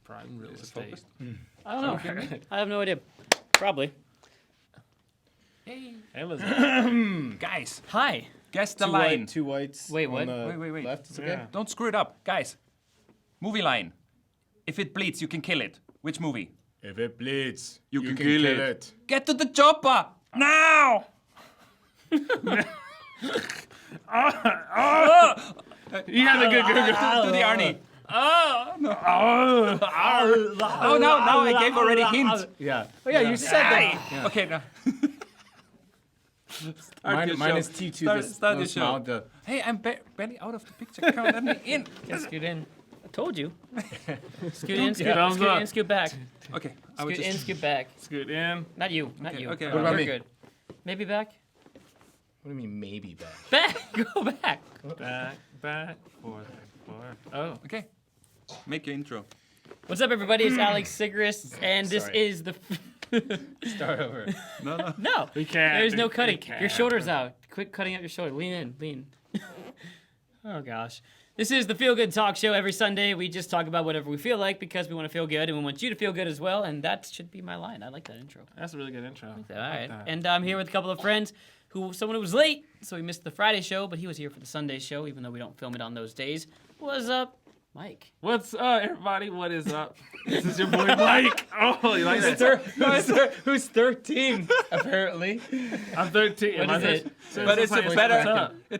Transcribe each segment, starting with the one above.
Prime real estate. I don't know. I have no idea. Probably. Hey. Amazon. Guys, Hi. guess the line. Two whites. Wait, what? on the Wait. Left. It's okay. Yeah. Don't screw it up. Guys, movie line. If it bleeds, you can kill it. Which movie? If it bleeds, You can kill it. Get to the chopper! Now! You had a good Do the Arnie. Oh, no. Oh, now I gave already hint. Yeah. Oh yeah, you said that. Yeah. Okay, now. Mine is T2. Start the show. Hey, I'm barely out of the picture. Come let me in. Get scoot in. I told you. Scoot in, scoot, Thumbs scoot up. in, scoot back. Okay, I would Scoot in, just. scoot back. Scoot in. Not you. Not you. okay. What about You're me? good. Maybe back. What do you mean maybe back? Back. Go back. Back, forth. Oh. Okay, make your intro. What's up, everybody? It's Alex Sigrist, and this Sorry. is the. Start over. No. No. We can't. There's no We cutting. can't. Your shoulder's out. Quit cutting out your shoulder. Lean in. Lean. Oh gosh. This is the Feel Good Talk Show. Every Sunday, we just talk about whatever we feel like because we want to feel good and we want you to feel good as well. And that should be my line. I like that intro. That's a really good intro. All right. And I'm here with a couple of friends someone who was late, so we missed the Friday show, but he was here for the Sunday show, even though we don't film it on those days. What's up, Mike? What's up, everybody? What is up? This is your boy Mike. Oh, you like that? Who's 13? Apparently. I'm 13. What is it? But it's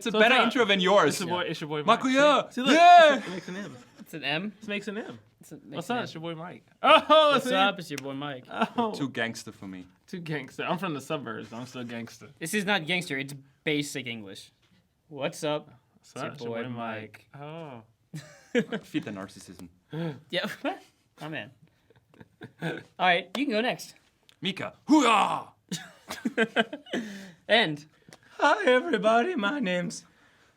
a better intro than yours. It's your boy Mike. Marco, yeah. See, look, Yeah. It makes an M. It's an M. It makes an M. It's What's up? It's your boy Mike. Oh, What's see? up? It's your boy Mike. Oh. Too gangster for me. Too gangster. I'm from the suburbs. I'm still gangster. This is not gangster. It's basic English. What's up? What's up? It's your boy Mike. Oh. Feed the narcissism. Yep. Oh, man. All right, you can go next. Mika. Hooyah! And Hi, everybody. My name's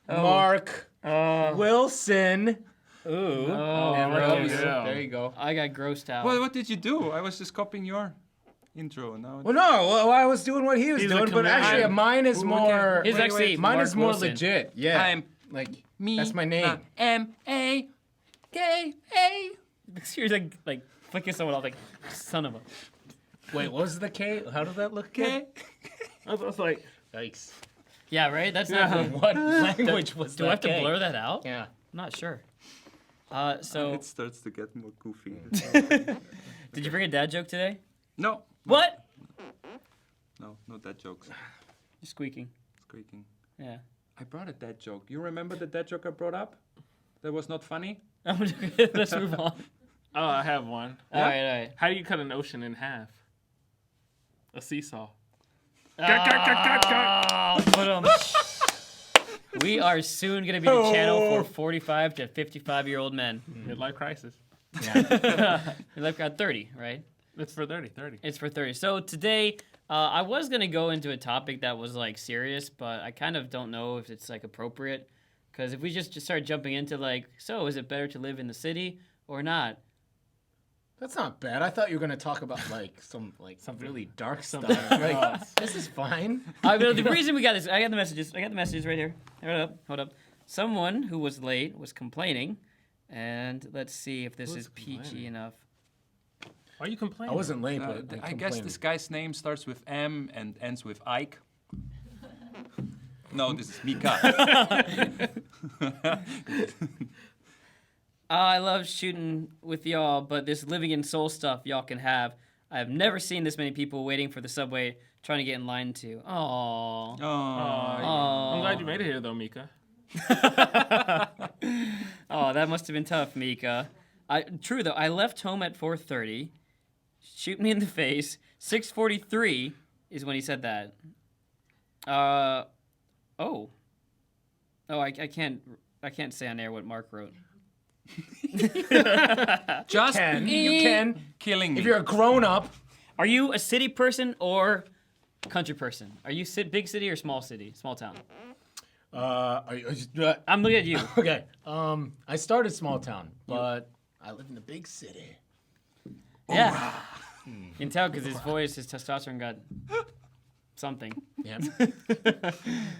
Mark Wilson. Ooh. Oh, And look Robbie, at you. there you go. I got grossed out. What did you do? I was just copying your intro. Now Well, no, I was doing what he was He's a doing, but comedian. actually, mine is more. His actually Mine is Mark more Wilson. legit. Yeah. I'm like me. that's my name. M-A-K-A. You're like flicking someone off, like son of a. Wait, what was the K? How did that look? Okay. I was like, Yikes. Yeah, right. That's not. Yeah. The, What language was that? do I have to K? blur that out? Yeah. I'm not sure. So It starts to get more goofy. did you bring a dad joke today? No. What? No dad jokes. You're squeaking. Squeaking. Yeah. I brought a dad joke. You remember the dad joke I brought up? That was not funny? Let's move on. oh, I have one. All right. How do you cut an ocean in half? A seesaw. We are soon going to be the channel for 45 to 55-year-old men. Midlife crisis. You're like at 30, right? It's for 30. It's for 30. So today, I was going to go into a topic that was like serious, but I kind of don't know if it's like appropriate. Because if we just start jumping into like, so is it better to live in the city or not? That's not bad. I thought you were gonna talk about some really dark stuff. Something Like, else. this is fine. The reason we got this, I got the messages. I got the messages right here. Hold up. Someone who was late was complaining, and let's see if this Who's is PG complaining? enough. Why are you complaining? I wasn't late, but I guess this guy's name starts with M and ends with Ike. No, this is Mika. I love shooting with y'all, but this living in Seoul stuff y'all can have. I have never seen this many people waiting for the subway trying to get in line to. Aww. Oh. I'm glad you made it here, though, Mika. Oh, that must have been tough, Mika. True, though. I left home at 4:30. Shoot me in the face. 6:43 is when he said that. Oh, I can't say on air what Mark wrote. Just you can. killing me. If you're a grown up, Are you a city person or country person? Are you big city or small city, small town? I'm looking at you. okay. I started small town, but I live in a big city. Yeah. You can tell because his voice, his testosterone got something. Yeah.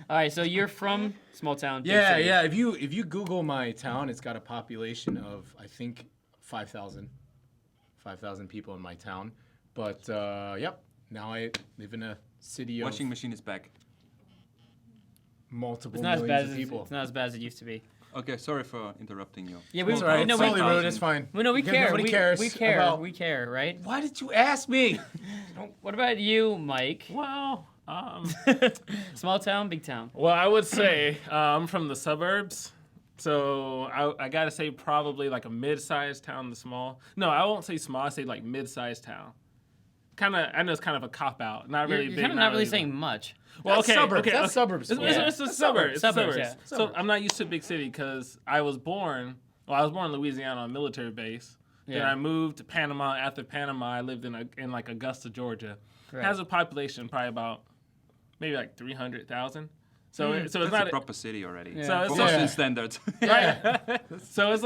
All right, so you're from small town. Big Yeah, city. yeah. If you Google my town, it's got a population of I think 5,000. 5,000 people in my town. But yep, now I live in a city of Washing machine is back. multiple It's not as bad millions as of people. it's not as bad as it used to be. Okay, sorry for interrupting you. Yeah, we It's all right. know It's we, only rude. It's fine. we know we Because care. Nobody we, cares. We care. about- We care, right? Why did you ask me? What about you, Mike? Well, Small town, big town. well, I would say I'm from the suburbs, so I gotta say probably like a mid-sized town to small. No, I won't say small. I say like mid-sized town. I know it's kind of a cop out. Not really You're big. kind of not really saying much. Well, That's okay, suburbs. okay, That's okay. suburbs. It's, Yeah. it's a suburb. It's Suburbs, suburbs. yeah. So Suburbs. I'm not used to big city because I was born in Louisiana on a military base. Then Yeah. I moved to Panama. After Panama, I lived in like Augusta, Georgia. Right. It has a population probably about maybe like 300,000. So it's That's not a proper city already. Yeah. So it's For like- Austin standards. right. so it's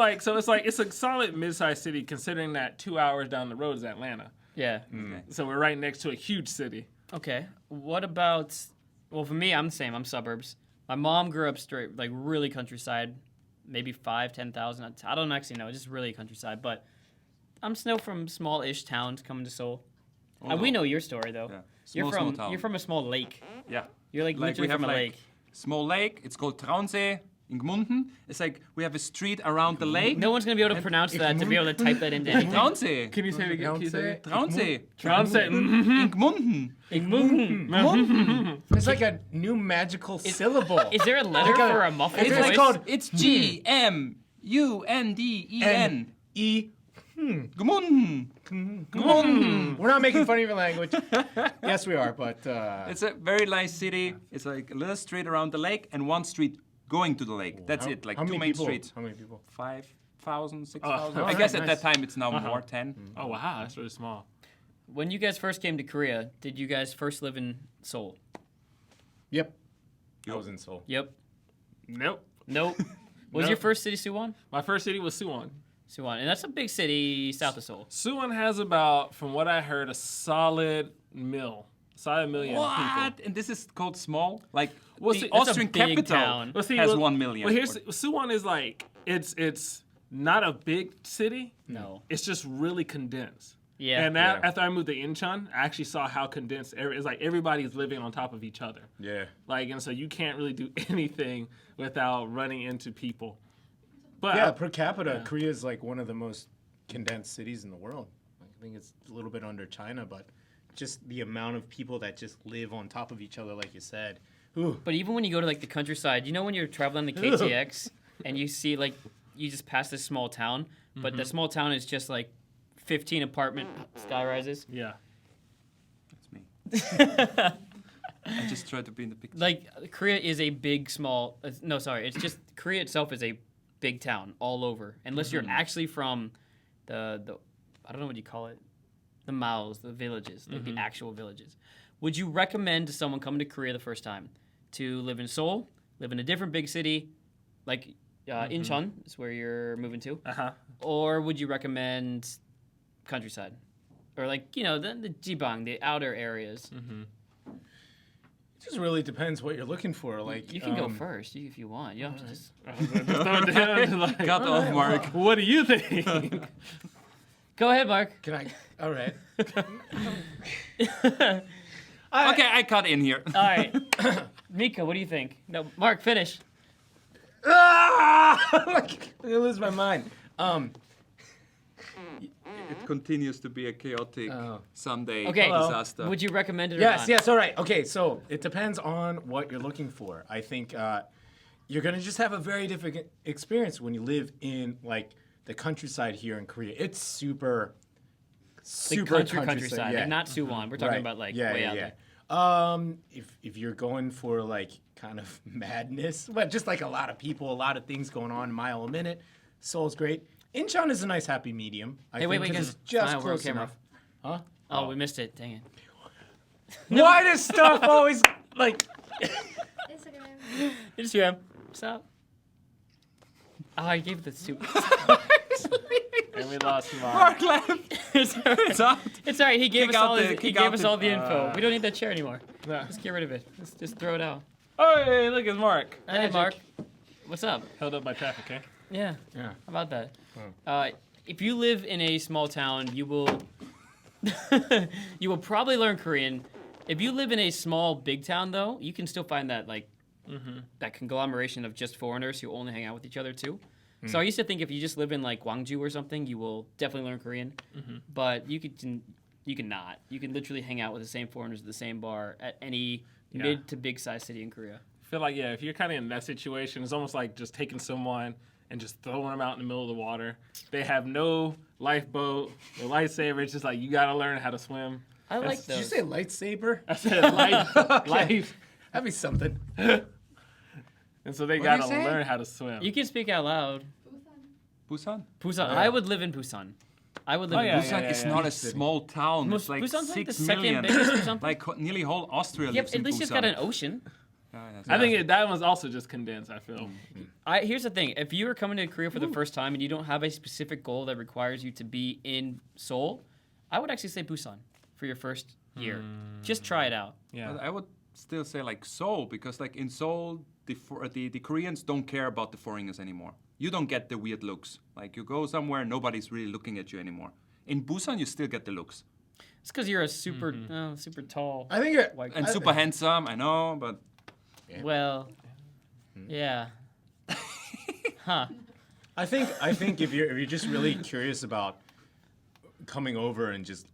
a solid mid-sized city considering that 2 hours down the road is Atlanta. Yeah. Okay. So we're right next to a huge city. Okay. What about? Well, for me, I'm the same. I'm suburbs. My mom grew up straight, like really countryside, maybe 10,000. I don't actually know. It's just really countryside. But I'm still from small-ish towns coming to Seoul. And we know your story though. Yeah. You're Small from town. You're from a small lake. Yeah. You're like Like literally we have from a like lake. small lake. It's called Traunsee in Gmunden. It's like we have a street around the lake. No one's gonna be able to pronounce that to be able to type that into anything. Traunsee. Can you say it again? Can you say it? Traunsee. Traunsee. In Gmunden. It's like a new magical syllable. Is there a letter Like a- for a muffled it's voice? like called It's Gmunden. Gmunden. We're not making fun of your language. Yes, we are, but It's a very nice city. It's like a little street around the lake and one street going to the lake. That's it. Like how two many main people? streets. How many people? 5,000, 6,000. Oh, I guess at nice. that time it's now more, 10. Oh wow, that's really small. When you guys first came to Korea, did you guys first live in Seoul? Yep. I was in Seoul. Yep. Nope. Nope. Was Nope. your first city Suwon? My first city was Suwon. Suwon, and that's a big city south of Seoul. Suwon has about, from what I heard, a solid million What? people. And this is called small? Like Well, the see, that's a Austrian big capital town. Well, see, has well- 1 million. Well, here's Suwon is like it's not a big city. No. It's just really condensed. Yeah. And that, after I moved to Incheon, I actually saw how condensed it's like everybody's living on top of each other. Yeah. Like, and so you can't really do anything without running into people. But Yeah, per capita, Korea is like one of the most condensed cities in the world. I think it's a little bit under China, but just the amount of people that just live on top of each other, like you said. Ooh. But even when you go to like the countryside, you know when you're traveling the KTX and you see like you just pass this small town, but the small town is just like 15 apartment skyrises. yeah. That's me. I just try to be in the picture. Like Korea is a big small. No, sorry, it's just Korea itself is a big town all over. Unless you're actually from the I don't know what you call it, the maos, the villages, like the actual villages. Would you recommend to someone coming to Korea the first time to live in Seoul, live in a different big city, like Incheon is where you're moving to, or would you recommend countryside, or like the jibang, the outer areas? It just really depends what you're looking for. Like You can go first if you want. You don't have to just. Throw it down, like, Cut off, Mark. what do you think? Go ahead, Mark. Can I? All right. Okay, I cut in here. All right, Mika, what do you think? No, Mark, finish. I'm gonna lose my mind. It continues to be a chaotic Sunday Okay, disaster. would you recommend it or Yes, not? yes, all right. Okay, so it depends on what you're looking for. I think you're gonna just have a very different experience when you live in like the countryside here in Korea. It's super Like countryside, yeah. like not Suwon. We're talking about like way out there. If you're going for like kind of madness, but just like a lot of people, a lot of things going on, mile a minute, Seoul's great. Incheon is a nice happy medium. I Hey, wait, think, 'cause guys. it's just We're on close camera. enough. Huh? Oh, we missed it. Dang it. Why does stuff always like? Instagram. Instagram. Stop. Oh, I gave it the soup. And we lost Mark. Mark left. It's all right. It's out. It's all right. He gave Kick us out all. the- He kick gave out us the- all the info. We don't need that chair anymore. Yeah. Just get rid of it. Let's just throw it out. Oh, hey, look, it's Mark. Hey, Mark. What's up? Held up by traffic, eh? Yeah. Yeah. How about that? if you live in a small town, you will you will probably learn Korean. If you live in a small big town though, you can still find that like that conglomeration of just foreigners who only hang out with each other too. So I used to think if you just live in like Gwangju or something, you will definitely learn Korean. But you can not. You can literally hang out with the same foreigners at the same bar at any mid to big size city in Korea. I feel like, if you're kind of in that situation, it's almost like just taking someone and just throwing them out in the middle of the water. They have no lifeboat, no lightsaber. It's just like, you got to learn how to swim. I like Did you those. say lightsaber? I said life. That'd be something. And so they What got did to you say? learn how to swim. You can speak out loud. Busan? Busan. I would live in Busan. I would live Oh, in yeah, Busan. Busan is not a small town. It's like Busan's like the 6 second million. biggest or something. Like nearly whole Austria Yep, lives at in least Busan. it's got an ocean. I think that one's also just condensed, I feel. Here's the thing: if you are coming to Korea for the first time and you don't have a specific goal that requires you to be in Seoul, I would actually say Busan for your first year. Just try it out. Yeah. But I would still say like Seoul, because like in Seoul, the Koreans don't care about the foreigners anymore. You don't get the weird looks. Like you go somewhere, nobody's really looking at you anymore. In Busan, you still get the looks. It's because you're a super, super tall. I think it. white And guy. super handsome, I know, but Well, yeah. Huh. I think if you're just really curious about coming over and just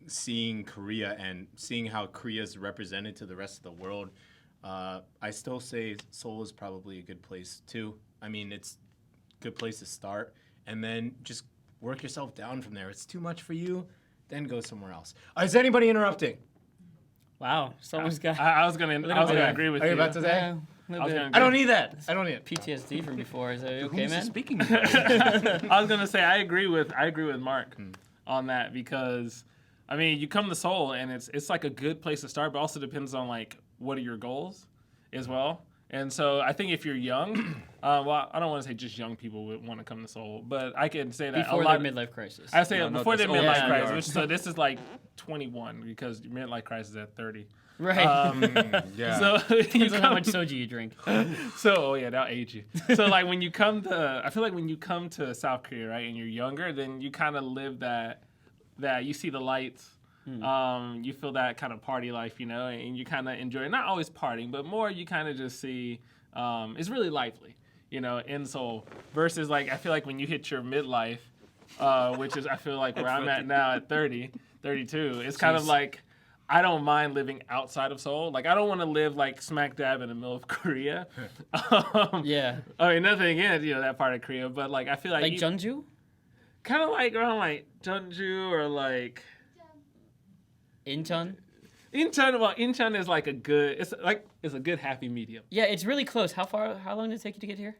seeing Korea and seeing how Korea is represented to the rest of the world, I still say Seoul is probably a good place too. I mean, it's a good place to start, and then just work yourself down from there. If it's too much for you, then go somewhere else. Is anybody interrupting? Wow. Someone's got. I was gonna agree with Are you you. about to say? Yeah, a I little was bit. gonna I don't need that. I don't need it. PTSD from before. Is that who okay, is man? speaking? I was gonna say I agree with Mark on that, because I mean, you come to Seoul and it's like a good place to start, but also depends on like what are your goals as well. And so I think if you're young, well, I don't want to say just young people would want to come to Seoul, but I can say that Before a lot their midlife crisis. I say No, before their that's midlife all crisis. PR. So this is like 21, because midlife crisis is at 30. Right. Yeah. So you Depends on how come- much soju you drink. So that'll age you. So like when you come to, I feel like when you come to South Korea, right, and you're younger, then you kind of live that you see the lights, you feel that kind of party life, and you kind of enjoy it. Not always partying, but more you kind of just see. It's really lively, in Seoul. Versus like I feel like when you hit your midlife, which is I feel like where I'm at now at 30, 32, it's kind of like. I don't mind living outside of Seoul. Like, I don't want to live, like, smack dab in the middle of Korea. Yeah. I mean, nothing against, that part of Korea, but, like, I feel like... Like Jeonju? Kind of like around, like, Jeonju or, like... Incheon? Incheon is, like, it's a good happy medium. Yeah, it's really close. How long did it take you to get here?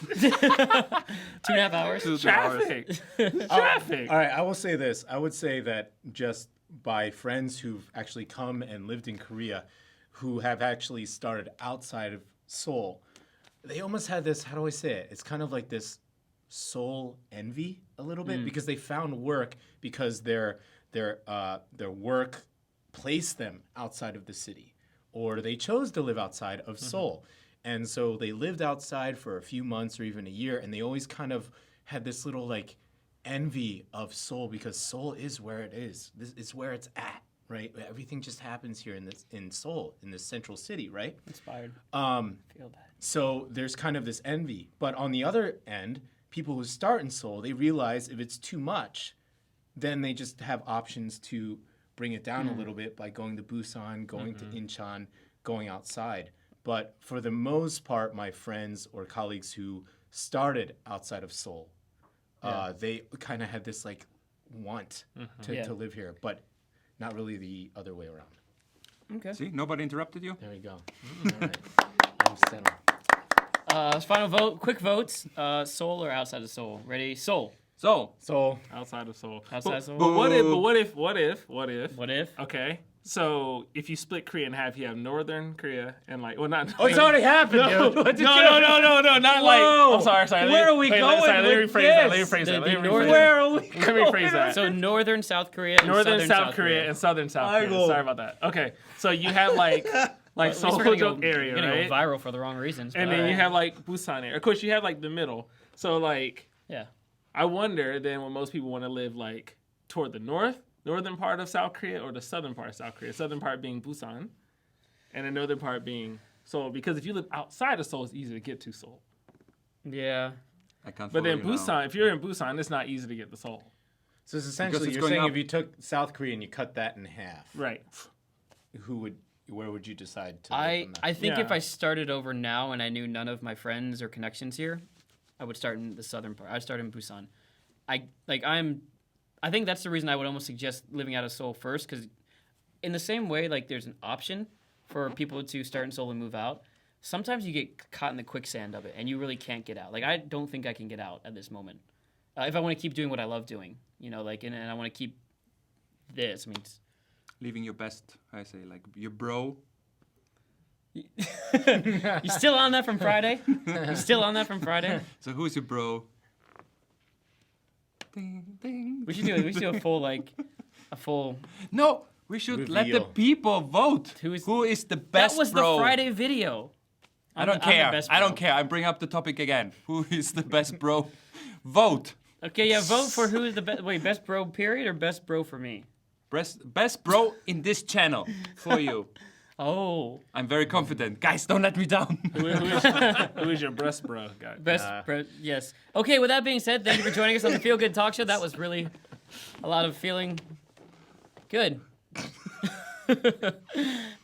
2.5 hours? Traffic. Traffic. All right, I will say this. I would say that just by friends who've actually come and lived in Korea, who have actually started outside of Seoul, they almost had this, how do I say it? It's kind of like this Seoul envy a little bit, because they found work because their work placed them outside of the city, or they chose to live outside of Seoul. And so they lived outside for a few months or even a year, and they always kind of had this little like envy of Seoul, because Seoul is where it is. This is where it's at, right? Everything just happens here in Seoul, in this central city, right? Inspired. Um, Feel that. so there's kind of this envy. But on the other end, people who start in Seoul, they realize if it's too much, then they just have options to bring it down a little bit by going to Busan, going to Incheon, going outside. But for the most part, my friends or colleagues who started outside of Seoul, they kind of had this like want to live here, but not really the other way around. Okay. See, nobody interrupted you. There you go. All right. I'm settled. Final vote. Quick votes. Seoul or outside of Seoul? Ready? Seoul. So, Outside of Seoul. Outside of Seoul. But what if? What if? Okay, so if you split Korea in half, you have Northern Korea and like, well, not. Oh, it's already happened, dude. What did you- No, not like. Whoa. I'm sorry. Where are we Let going me with rephrase that. this? Let me rephrase northern- that. Where are we? Let me rephrase that. So northern South Korea and Northern southern South Korea and Southern South Korea. Michael. Sorry about that. Okay, so you have like At least Seoul we're gonna go, area, we're gonna right? go viral for the wrong reasons. And but then you alright. have like Busan area. Of course, you have like the middle. So like Yeah. I wonder then when most people want to live like toward the northern part of South Korea, or the southern part of South Korea. Southern part being Busan, and the northern part being Seoul. Because if you live outside of Seoul, it's easy to get to Seoul. Yeah. I can't. But then follow you now. Busan, if you're in Busan, it's not easy to get to Seoul. So it's essentially it's you're going saying up. if you took South Korea and you cut that in half, Right. where would you decide to live from that? I think if Yeah. I started over now and I knew none of my friends or connections here, I would start in the southern part. I'd start in Busan. I think that's the reason I would almost suggest living out of Seoul first, because in the same way, like there's an option for people to start in Seoul and move out. Sometimes you get caught in the quicksand of it and you really can't get out. Like I don't think I can get out at this moment. If I want to keep doing what I love doing, you know, like and I want to keep this. I mean, Leaving your best, I say, like your bro. you still on that from Friday? You still on that from Friday? So who's your bro? Ding, ding. We should do a full. No, we should let the Reveal. people vote. Who is- Who is the best That was bro? the Friday video. I don't I'm the care. best I bro. don't care. I bring up the topic again. Who is the best bro? Vote. Okay, yeah, vote for who is the best. Wait, best bro period or best bro for me? Best bro in this channel for you. Oh, I'm very confident. Guys, don't let me down. Who is your breast bro guy? best bro. Yes. Okay. With that being said, thank you for joining us on the Feel Good Talk Show. That was really a lot of feeling good.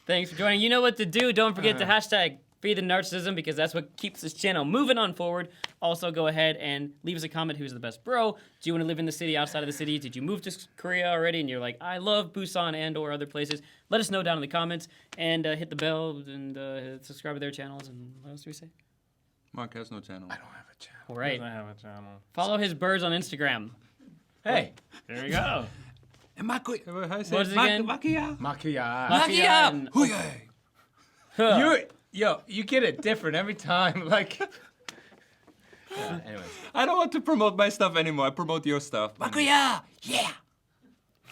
Thanks for joining. You know what to do. Don't forget to hashtag Feed the Narcissism, because that's what keeps this channel moving on forward. Also, go ahead and leave us a comment. Who's the best bro? Do you want to live in the city, outside of the city? Did you move to Korea already? And you're like, I love Busan and or other places. Let us know down in the comments, and hit the bell and subscribe to their channels. And what else do we say? Mark has no channel. I don't have a channel. All right. I have a channel. Follow his birds on Instagram. Hey, There you go. What is it again? Makia. Makia and- Huh. You get it different every time. Like, anyways. I don't want to promote my stuff anymore. I promote your stuff. Makuya! Yeah!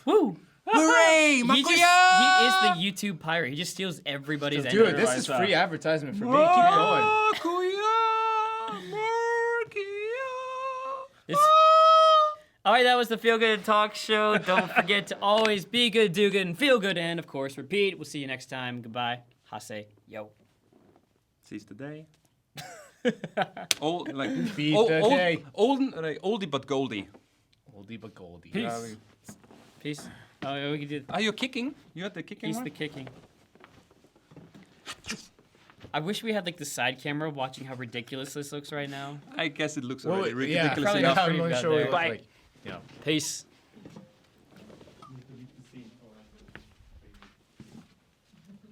Woo! Hooray! He is Makuya! the YouTube pirate. He just steals everybody's Dude, energy. this is free advertisement for me. Keep going. Makuya! Makuya! This- All right, that was the Feel Good Talk Show. Don't forget to always be good, do good, and feel good. And, of course, repeat. We'll see you next time. Goodbye. Hase. Yo. Seize the day. Old, like, Beat the day. Oldie but goldie. Oldie but goldie. Peace. Peace. Oh, yeah, we can do. Are you kicking? You had the kicking He's one? the kicking. I wish we had like the side camera watching how ridiculous this looks right now. I guess it looks Well, already yeah, ridiculous probably enough. not I'm pretty not bad sure what it there. looks Bye. like. Yeah. Peace.